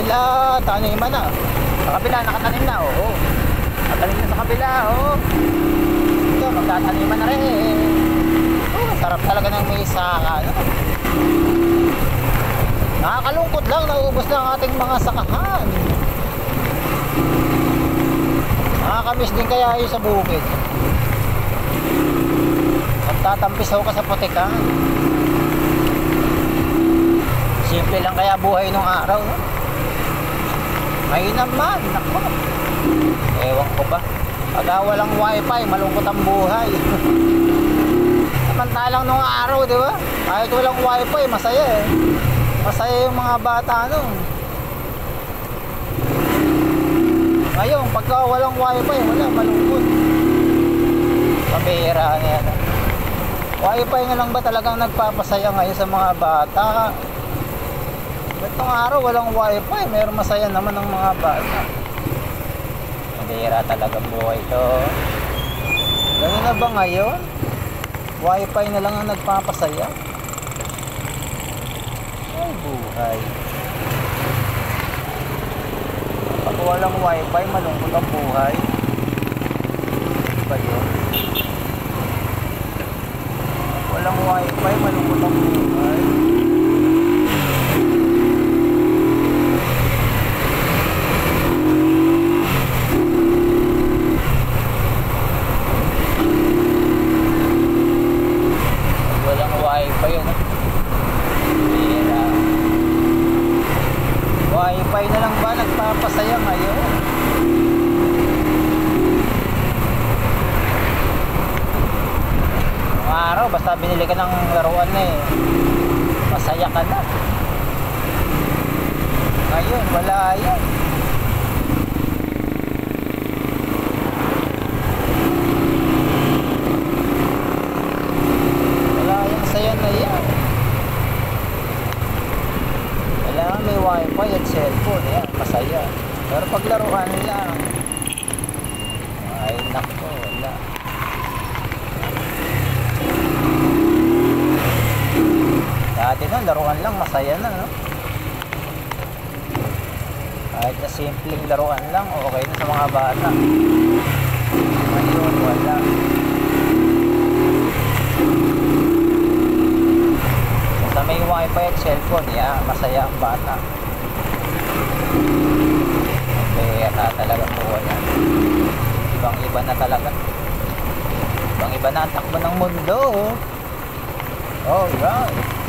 sila taniman na. Sa kabila, nakatanim na, oo. Nakatanim na sa kabila, oo. Ito, magtataniman na rin. Oo, sarap talaga ng may saka, no? Nakakalungkot lang, nauubos na ang ating mga sakahan. Nakakamiss din kaya yun sa bukid. Magtatampisaw ka sa putikan. Simple lang kaya buhay nung araw, no? Ngayon naman, naku, ewan ko ba, pagka walang wifi, malungkot ang buhay. Samantalang nung araw, di ba? Kahit walang wifi, masaya eh. Masaya yung mga bata nun. Ngayon, pagka walang wifi, wala, malungkot. Pabihira na yan. Wifi nga lang ba talagang nagpapasaya ngayon sa mga bata? Itong araw walang wifi, meron masaya naman ng mga bata. Pabihira talagang buhay ito. Ganun na ba ngayon? Wifi na lang ang nagpapasaya? Ay, buhay. Pag walang wifi, malungkot ang buhay. Ano ba yun? Pag walang wifi, malungkot ang buhay. Pag walang wifi, ano? Wifi na lang ba nagpapasaya ngayon? Ang araw basta binili ka ng laruan na eh, masaya ka na. Ngayon wala yan. Wala yung saya na yan. Kailangan may wifi at cellphone, yan, masaya. Pero paglaruan lang, ay nako, wala. Dati na, laruan lang, masaya na, no? Kahit na simpleng laruan lang, okay na sa mga bata. Ngayon, wala. Basta may wifi at cellphone, yeah, masaya ang bata. Kaya talaga po yan. Ibang iba na talaga. Ibang iba na ang takbo ng mundo. Alright.